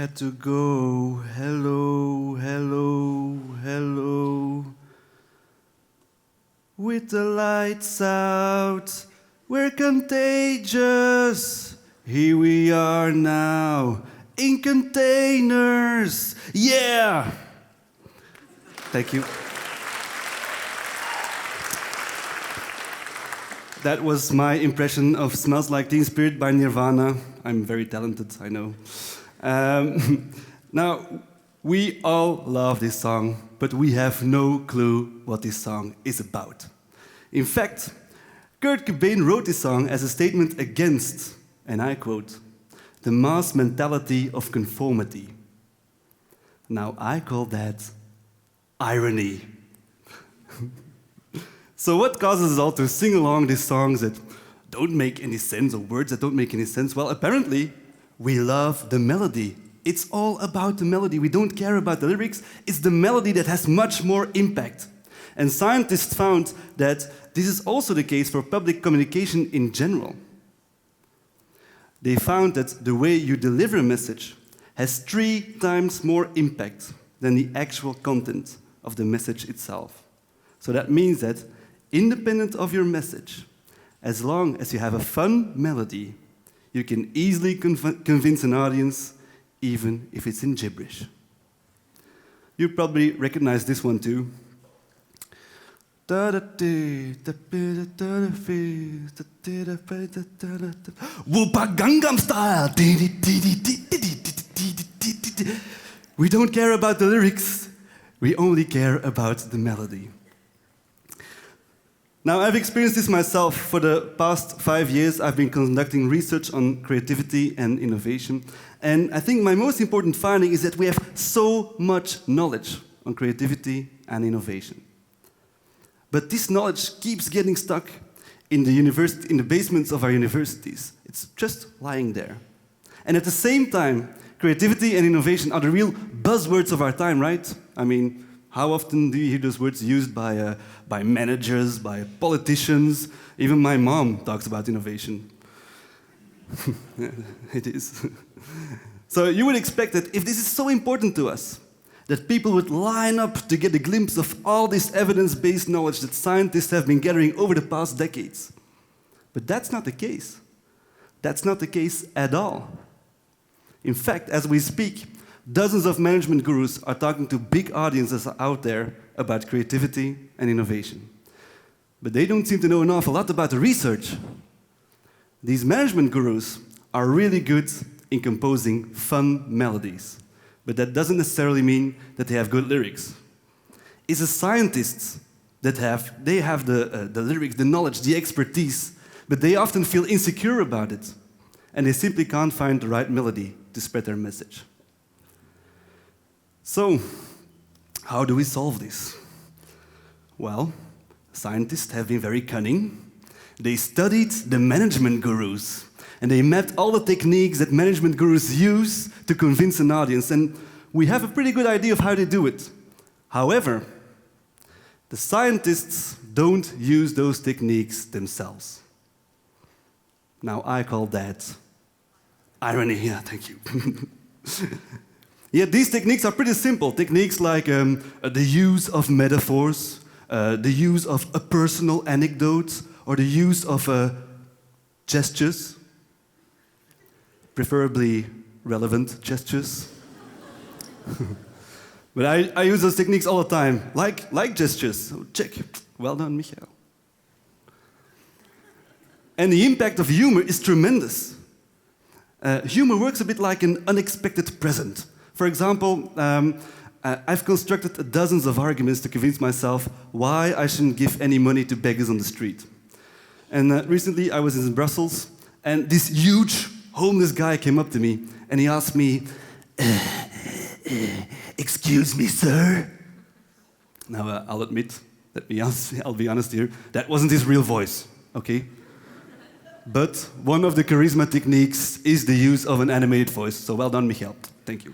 had to go. Hello, hello, hello. With the lights out, we're contagious. Here we are now, in containers. Yeah! Thank you. That was my impression of Smells Like Teen Spirit by Nirvana. I'm very talented, I know. Now, we all love this song, but we have no clue what this song is about. In fact, Kurt Cobain wrote this song as a statement against, and I quote, the mass mentality of conformity. Now, I call that irony. So what causes us all to sing along these songs that don't make any sense, or words that don't make any sense? Well, apparently, we love the melody. It's all about the melody. We don't care about the lyrics. It's the melody that has much more impact. And scientists found that this is also the case for public communication in general. They found that the way you deliver a message has 3 times more impact than the actual content of the message itself. So that means that, independent of your message, as long as you have a fun melody, you can easily convince an audience, even if it's in gibberish. You probably recognize this one too. Whoopa Gangnam Style. We don't care about the lyrics, we only care about the melody. Now, I've experienced this myself. For the past 5 years, I've been conducting research on creativity and innovation. And I think my most important finding is that we have so much knowledge on creativity and innovation. But this knowledge keeps getting stuck in the basements of our universities. It's just lying there. And at the same time, creativity and innovation are the real buzzwords of our time, right? I mean, how often do you hear those words used by managers, by politicians? Even my mom talks about innovation. It is. So you would expect that if this is so important to us, that people would line up to get a glimpse of all this evidence-based knowledge that scientists have been gathering over the past decades. But that's not the case. That's not the case at all. In fact, as we speak, dozens of management gurus are talking to big audiences out there about creativity and innovation. But they don't seem to know an awful lot about the research. These management gurus are really good in composing fun melodies, but that doesn't necessarily mean that they have good lyrics. It's the scientists that have the lyrics, the knowledge, the expertise, but they often feel insecure about it, and they simply can't find the right melody to spread their message. So, how do we solve this? Well, scientists have been very cunning. They studied the management gurus, and they mapped all the techniques that management gurus use to convince an audience, and we have a pretty good idea of how they do it. However, the scientists don't use those techniques themselves. Now, I call that irony. Yeah, thank you. Yet these techniques are pretty simple. Techniques like the use of metaphors, the use of a personal anecdote, or the use of gestures, preferably relevant gestures. But I use those techniques all the time, like gestures. So check. Well done, Michaël. And the impact of humor is tremendous. Humor works a bit like an unexpected present. For example, I've constructed dozens of arguments to convince myself why I shouldn't give any money to beggars on the street. And recently I was in Brussels, and this huge homeless guy came up to me, and he asked me, "Excuse me, sir?" Now, I'll admit, I'll be honest here, that wasn't his real voice, okay? But one of the charisma techniques is the use of an animated voice, so well done, Michaël. Thank you.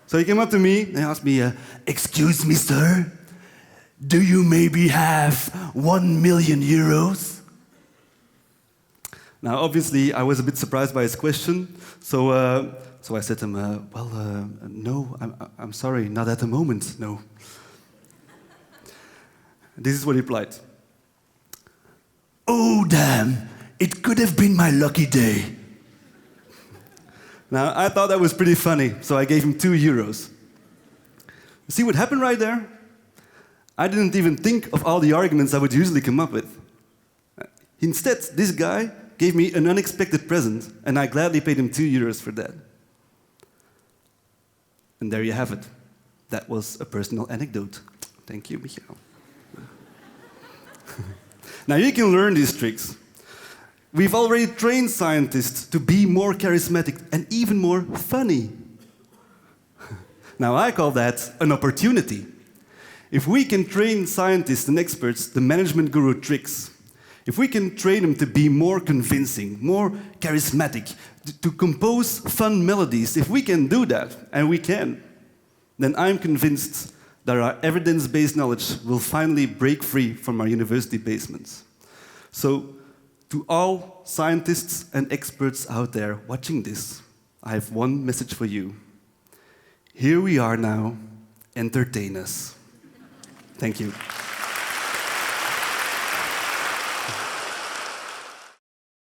So he came up to me and asked me, "Excuse me, sir, do you maybe have 1 million euros?" Now, obviously, I was a bit surprised by his question, so I said to him, no, I'm sorry, not at the moment, no. This is what he replied. Oh, damn, it could have been my lucky day. Now, I thought that was pretty funny, so I gave him €2. See what happened right there? I didn't even think of all the arguments I would usually come up with. Instead, this guy gave me an unexpected present, and I gladly paid him €2 for that. And there you have it. That was a personal anecdote. Thank you, Michaël. Now, you can learn these tricks. We've already trained scientists to be more charismatic and even more funny. Now, I call that an opportunity. If we can train scientists and experts the management guru tricks, if we can train them to be more convincing, more charismatic, to compose fun melodies, if we can do that, and we can, then I'm convinced that our evidence-based knowledge will finally break free from our university basements. So, to all scientists and experts out there watching this, I have one message for you. Here we are now, entertain us. Thank you.